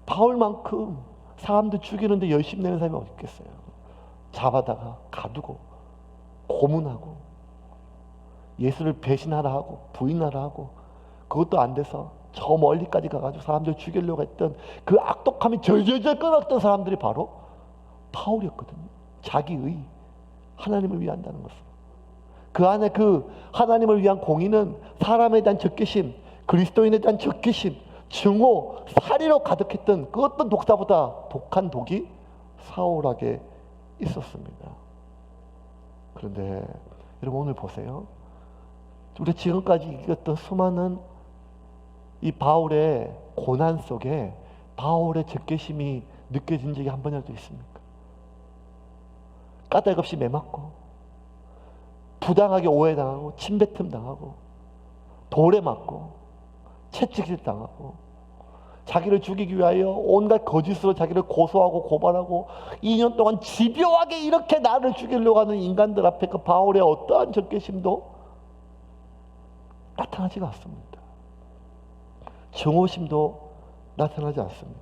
바울만큼 사람들 죽이는데 열심히 내는 사람이 어디 있겠어요. 잡아다가 가두고 고문하고 예수를 배신하라 하고 부인하라 하고, 그것도 안 돼서 저 멀리까지 가가지고 사람들 죽이려고 했던 그 악독함이 절절절 끊었던 사람들이 바로 바울이었거든요. 자기의 하나님을 위한다는 것은, 그 안에 그 하나님을 위한 공의는 사람에 대한 적개심, 그리스도인에 대한 적개심, 증오, 살이로 가득했던 그 어떤 독사보다 독한 독이 사울에게 있었습니다. 그런데 여러분, 오늘 보세요. 우리 지금까지 이겼던 수많은 이 바울의 고난 속에 바울의 적개심이 느껴진 적이 한 번이라도 있습니까? 까닭없이 매맞고 부당하게 오해당하고 침뱉음 당하고 돌에 맞고 채찍질 당하고, 자기를 죽이기 위하여 온갖 거짓으로 자기를 고소하고 고발하고 2년 동안 집요하게 이렇게 나를 죽이려고 하는 인간들 앞에 그 바울의 어떠한 적개심도 나타나지가 않습니다. 증오심도 나타나지 않습니다.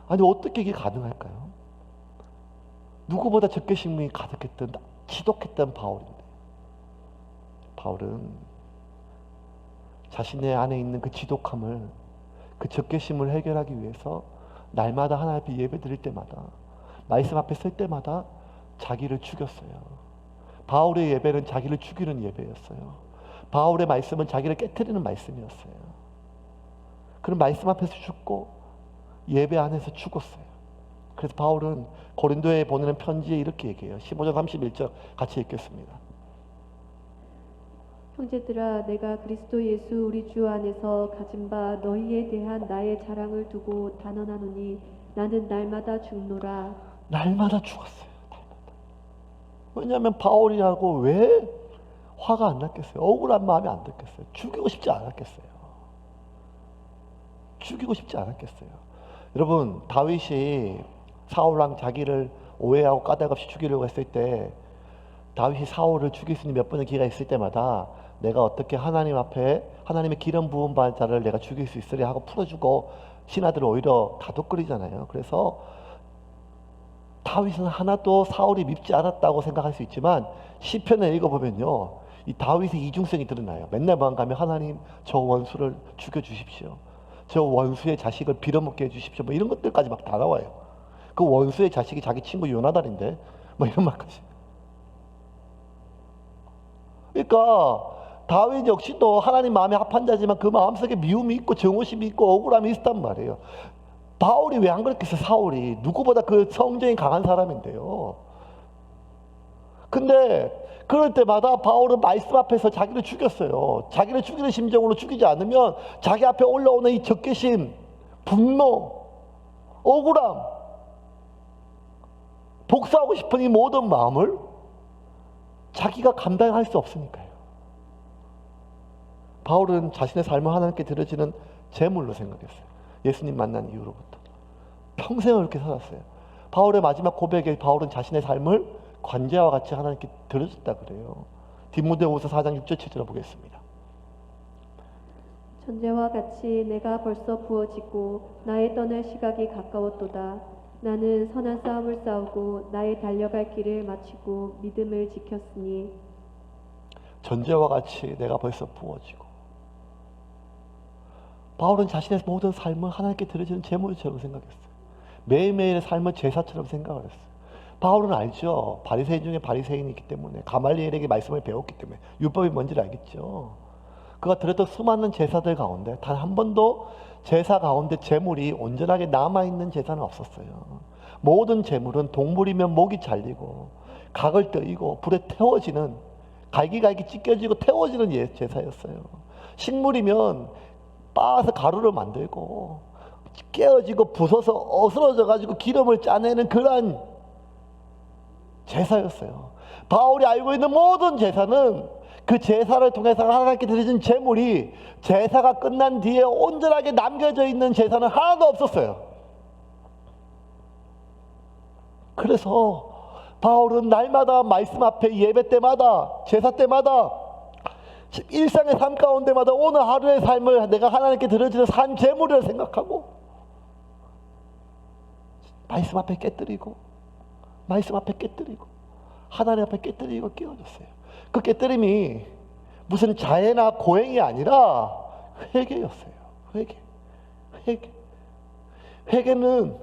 아니, 어떻게 이게 가능할까요? 누구보다 적개심이 가득했던, 지독했던 바울인데, 바울은 자신의 안에 있는 그 지독함을, 그 적개심을 해결하기 위해서 날마다 하나님 앞에 예배 드릴 때마다, 말씀 앞에 설 때마다 자기를 죽였어요. 바울의 예배는 자기를 죽이는 예배였어요. 바울의 말씀은 자기를 깨트리는 말씀이었어요. 그런 말씀 앞에서 죽고 예배 안에서 죽었어요. 그래서 바울은 고린도에 보내는 편지에 이렇게 얘기해요. 15절 31절 같이 읽겠습니다. 형제들아, 내가 그리스도 예수 우리 주 안에서 가진 바 너희에 대한 나의 자랑을 두고 단언하노니 나는 날마다 죽노라. 날마다 죽었어요. 날마다. 왜냐하면 바울이라고 왜 화가 안 났겠어요? 억울한 마음이 안 들겠어요? 죽이고 싶지 않았겠어요? 죽이고 싶지 않았겠어요. 여러분, 다윗이 사울왕 자기를 오해하고 까닭없이 죽이려고 했을 때 다윗이 사울을 죽일 수 있는 몇 번의 기회가 있을 때마다 내가 어떻게 하나님 앞에 하나님의 기름 부은 바 자를 내가 죽일 수 있으랴 하고 풀어주고 신하들을 오히려 다독거리잖아요. 그래서 다윗은 하나도 사울이 밉지 않았다고 생각할 수 있지만 시편을 읽어보면요, 이 다윗의 이중성이 드러나요. 맨날 방 가면 하나님 저 원수를 죽여주십시오, 저 원수의 자식을 빌어먹게 해주십시오, 뭐 이런 것들까지 막 다 나와요. 그 원수의 자식이 자기 친구 요나단인데 뭐 이런 말까지. 그러니까 다윗 역시도 하나님 마음에 합한 자지만 그 마음속에 미움이 있고 정오심이 있고 억울함이 있단 말이에요. 바울이 왜 안 그랬겠어요? 사울이 누구보다 그 성정이 강한 사람인데요. 근데 그럴 때마다 바울은 말씀 앞에서 자기를 죽였어요. 자기를 죽이는 심정으로 죽이지 않으면 자기 앞에 올라오는 이 적개심, 분노, 억울함, 복수하고 싶은 이 모든 마음을 자기가 감당할 수 없으니까요. 바울은 자신의 삶을 하나님께 드려지는 제물로 생각했어요. 예수님 만난 이후로부터 평생을 그렇게 살았어요. 바울의 마지막 고백에 바울은 자신의 삶을 관제와 같이 하나님께 드려졌다 그래요. 디모데후서 4장 6절 7절 보겠습니다. 전제와 같이 내가 벌써 부어지고 나의 떠날 시각이 가까웠도다. 나는 선한 싸움을 싸우고 나의 달려갈 길을 마치고 믿음을 지켰으니. 전제와 같이 내가 벌써 부어지고. 바울은 자신의 모든 삶을 하나님께 드려지는 제물처럼 생각했어요. 매일매일의 삶을 제사처럼 생각을 했어요. 바울은 알죠. 바리새인 중에 바리새인이기 때문에, 가말리엘에게 말씀을 배웠기 때문에 율법이 뭔지를 알겠죠. 그가 드렸던 수많은 제사들 가운데 단 한 번도 제사 가운데 제물이 온전하게 남아있는 제사는 없었어요. 모든 제물은 동물이면 목이 잘리고 각을 떠이고 불에 태워지는, 갈기갈기 찢겨지고 태워지는 제사였어요. 식물이면 빻아서 가루를 만들고 깨어지고 부서서 어스러져 가지고 기름을 짜내는 그러한 제사였어요. 바울이 알고 있는 모든 제사는 그 제사를 통해서 하나님께 드려진 제물이 제사가 끝난 뒤에 온전하게 남겨져 있는 제사는 하나도 없었어요. 그래서 바울은 날마다 말씀 앞에 예배 때마다 제사 때마다 일상의 삶 가운데마다 오늘 하루의 삶을 내가 하나님께 드려지는 산 제물이라 생각하고 말씀 앞에 깨뜨리고 말씀 앞에 깨뜨리고 하나님 앞에 깨뜨리고 깨어졌어요. 그 깨뜨림이 무슨 자해나 고행이 아니라 회개였어요. 회개는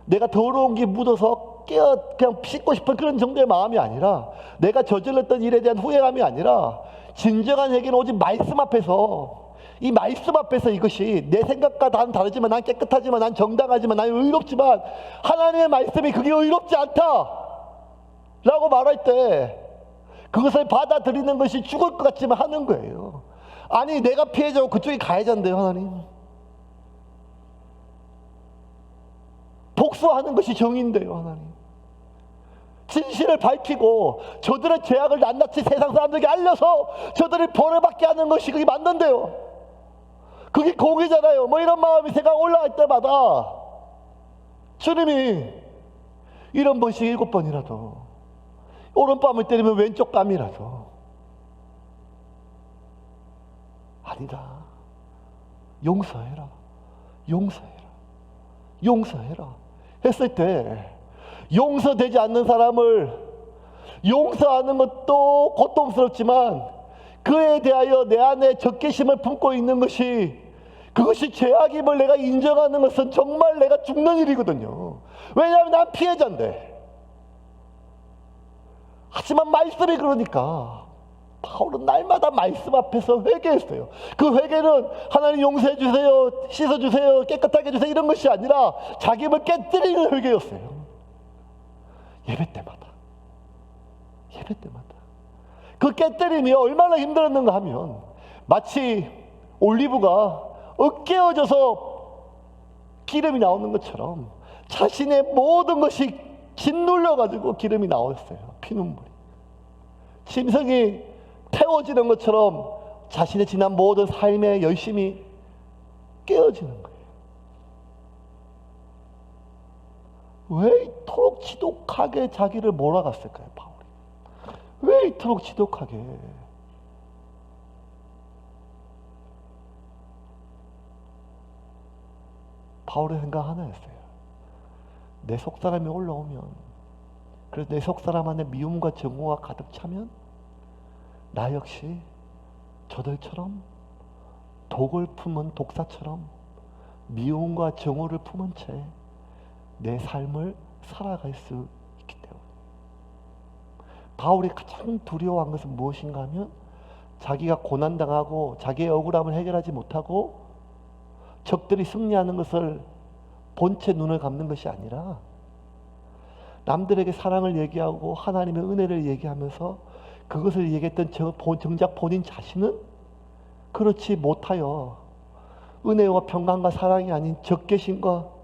내가 더러운 게 묻어서 그냥 씻고 싶은 그런 정도의 마음이 아니라, 내가 저질렀던 일에 대한 후회감이 아니라, 진정한 회개는 오직 말씀 앞에서, 이 말씀 앞에서 이것이 내 생각과 다는 다르지만 난 깨끗하지만 난 정당하지만 난 의롭지만 하나님의 말씀이 그게 의롭지 않다 라고 말할 때 그것을 받아들이는 것이 죽을 것 같지만 하는 거예요. 아니 내가 피해자고 그쪽이 가해자인데요. 하나님, 복수하는 것이 정의인데요. 하나님, 진실을 밝히고 저들의 죄악을 낱낱이 세상 사람들에게 알려서 저들이 벌을 받게 하는 것이 그게 맞는데요. 그게 공의잖아요. 뭐 이런 마음이 생각 올라갈 때마다 주님이 이런 번씩 7번이라도 오른뺨을 때리면 왼쪽 뺨이라도 아니다, 용서해라 했을 때, 용서되지 않는 사람을 용서하는 것도 고통스럽지만 그에 대하여 내 안에 적개심을 품고 있는 것이, 그것이 죄악임을 내가 인정하는 것은 정말 내가 죽는 일이거든요. 왜냐하면 난 피해자인데. 하지만 말씀이 그러니까 바울은 날마다 말씀 앞에서 회개했어요. 그 회개는 하나님 용서해 주세요, 씻어 주세요, 깨끗하게 해주세요 이런 것이 아니라 자기 힘을 깨뜨리는 회개였어요. 예배 때마다 그 깨뜨림이 얼마나 힘들었는가 하면 마치 올리브가 으깨어져서 기름이 나오는 것처럼 자신의 모든 것이 짓눌려 가지고 기름이 나왔어요. 피눈물이, 심성이 태워지는 것처럼 자신의 지난 모든 삶의 열심이 깨어지는 거예요. 왜 이토록 지독하게 자기를 몰아갔을까요, 바울이? 왜 이토록 지독하게? 바울의 생각 하나였어요. 내 속사람이 올라오면, 그래서 내 속사람 안에 미움과 증오가 가득 차면 나 역시 저들처럼 독을 품은 독사처럼 미움과 증오를 품은 채 내 삶을 살아갈 수 있기 때문에. 바울이 가장 두려워한 것은 무엇인가 하면 자기가 고난당하고 자기의 억울함을 해결하지 못하고 적들이 승리하는 것을 본 채 눈을 감는 것이 아니라 남들에게 사랑을 얘기하고 하나님의 은혜를 얘기하면서 그것을 얘기했던 정작 본인 자신은 그렇지 못하여 은혜와 평강과 사랑이 아닌 적개심과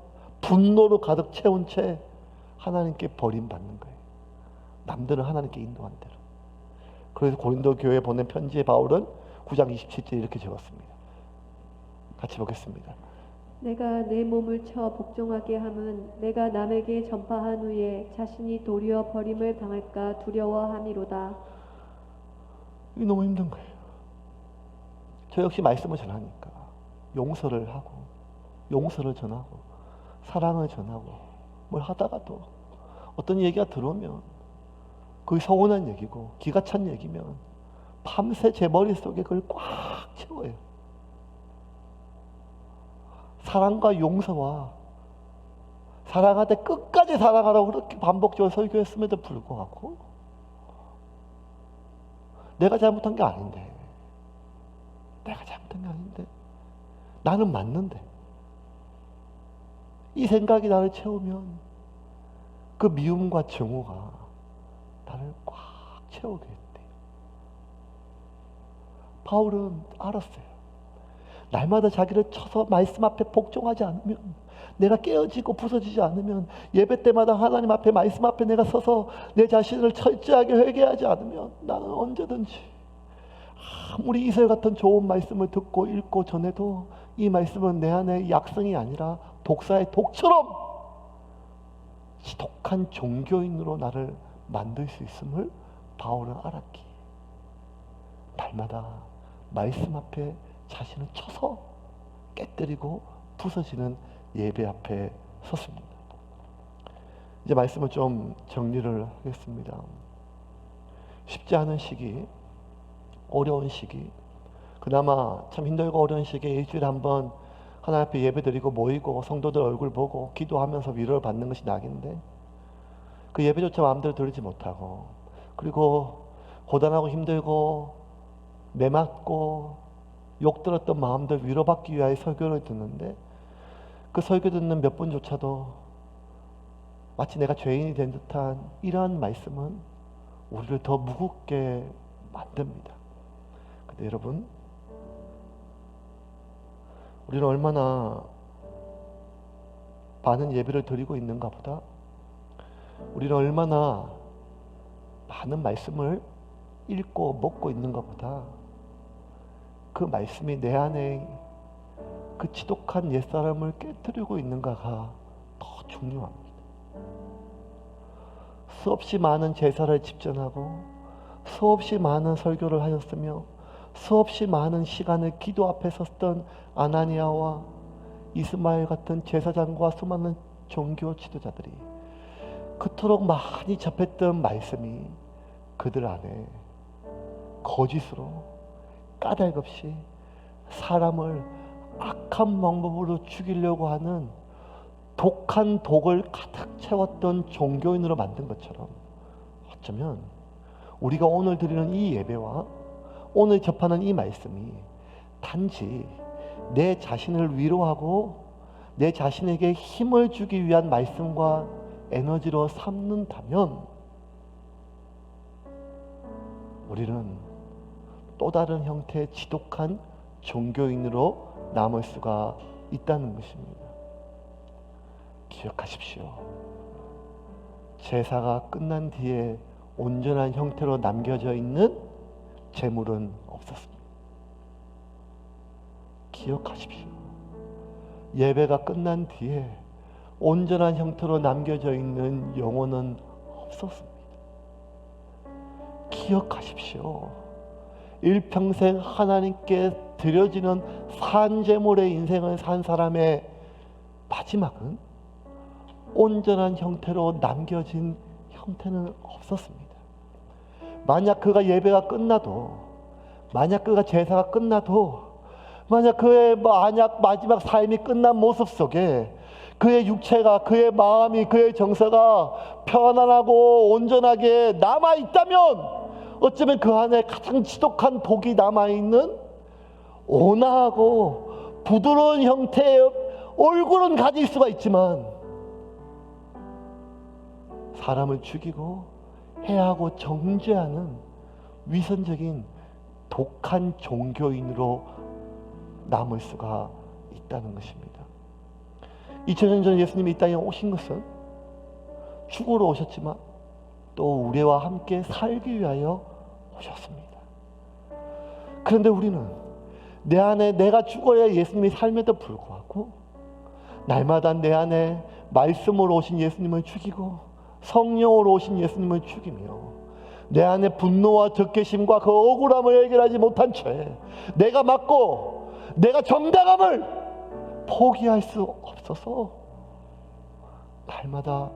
분노로 가득 채운 채 하나님께 버림받는 거예요. 남들은 하나님께 인도한 대로. 그래서 고린도 교회에 보낸 편지에 바울은 9장 27절 이렇게 적었습니다. 같이 보겠습니다. 내가 내 몸을 쳐 복종하게 함은 내가 남에게 전파한 후에 자신이 도리어 버림을 당할까 두려워함이로다. 이게 너무 힘든 거예요. 저 역시 말씀을 전하니까 용서를 하고 용서를 전하고 사랑을 전하고 뭘 하다가도 어떤 얘기가 들어오면 그게 서운한 얘기고 기가 찬 얘기면 밤새 제 머릿속에 그걸 꽉 채워요. 사랑과 용서와 사랑할 때 끝까지 사랑하라고 그렇게 반복적으로 설교했음에도 불구하고 내가 잘못한 게 아닌데 나는 맞는데 이 생각이 나를 채우면 그 미움과 증오가 나를 꽉 채우게 했대요. 바울은 알았어요. 날마다 자기를 쳐서 말씀 앞에 복종하지 않으면, 내가 깨어지고 부서지지 않으면, 예배 때마다 하나님 앞에 말씀 앞에 내가 서서 내 자신을 철저하게 회개하지 않으면 나는 언제든지 아무리 이슬 같은 좋은 말씀을 듣고 읽고 전해도 이 말씀은 내 안에 약성이 아니라 독사의 독처럼 지독한 종교인으로 나를 만들 수 있음을 바울은 알았기에 날마다 말씀 앞에 자신을 쳐서 깨뜨리고 부서지는 예배 앞에 섰습니다. 이제 말씀을 좀 정리를 하겠습니다. 쉽지 않은 시기, 어려운 시기, 그나마 참 힘들고 어려운 시기에 일주일에 한번 하나님 앞에 예배 드리고 모이고 성도들 얼굴 보고 기도하면서 위로를 받는 것이 낙인데 그 예배조차 마음대로 드리지 못하고 그리고 고단하고 힘들고 매맞고 욕 들었던 마음들 위로받기 위하여 설교를 듣는데 그 설교 듣는 몇 분조차도 마치 내가 죄인이 된 듯한 이러한 말씀은 우리를 더 무겁게 만듭니다. 근데 여러분, 우리는 얼마나 많은 예배를 드리고 있는가 보다 우리는 얼마나 많은 말씀을 읽고 먹고 있는가 보다 그 말씀이 내 안에 그 지독한 옛사람을 깨뜨리고 있는가가 더 중요합니다. 수없이 많은 제사를 집전하고 수없이 많은 설교를 하였으며 수없이 많은 시간을 기도 앞에 섰던 아나니아와 이스마엘 같은 제사장과 수많은 종교 지도자들이 그토록 많이 접했던 말씀이 그들 안에 거짓으로 까닭없이 사람을 악한 방법으로 죽이려고 하는 독한 독을 가득 채웠던 종교인으로 만든 것처럼 어쩌면 우리가 오늘 드리는 이 예배와 오늘 접하는 이 말씀이 단지 내 자신을 위로하고 내 자신에게 힘을 주기 위한 말씀과 에너지로 삼는다면 우리는 또 다른 형태의 지독한 종교인으로 남을 수가 있다는 것입니다. 기억하십시오. 제사가 끝난 뒤에 온전한 형태로 남겨져 있는 제물은 없었습니다. 기억하십시오. 예배가 끝난 뒤에 온전한 형태로 남겨져 있는 영혼은 없었습니다. 기억하십시오. 일평생 하나님께 드려지는 산제물의 인생을 산 사람의 마지막은 온전한 형태로 남겨진 형태는 없었습니다. 만약 그가 예배가 끝나도, 만약 그가 제사가 끝나도, 만약 그의 마지막 삶이 끝난 모습 속에 그의 육체가, 그의 마음이, 그의 정서가 편안하고 온전하게 남아있다면 어쩌면 그 안에 가장 지독한 독이 남아있는 온화하고 부드러운 형태의 얼굴은 가질 수가 있지만 사람을 죽이고 해하고 정죄하는 위선적인 독한 종교인으로 남을 수가 있다는 것입니다. 2000년 전 예수님이 이 땅에 오신 것은 죽으러 오셨지만 또 우리와 함께 살기 위하여 오셨습니다. 그런데 우리는 내 안에 내가 죽어야 예수님이 삶에도 불구하고 날마다 내 안에 말씀으로 오신 예수님을 죽이고 성령으로 오신 예수님을 죽이며 내 안에 분노와 적개심과 그 억울함을 해결하지 못한 채 내가 맞고 내가 정당함을 포기할 수 없어서 날마다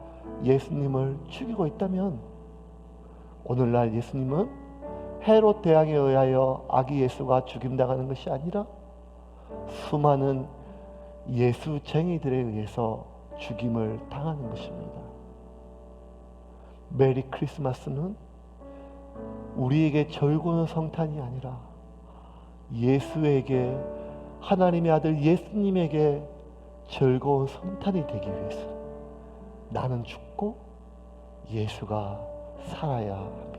예수님을 죽이고 있다면 오늘날 예수님은 헤롯 대왕에 의하여 아기 예수가 죽임당하는 것이 아니라 수많은 예수쟁이들에 의해서 죽임을 당하는 것입니다. 메리 크리스마스는 우리에게 즐거운 성탄이 아니라 예수에게, 하나님의 아들 예수님에게 즐거운 성탄이 되기 위해서 나는 죽고 예수가 살아야 합니다.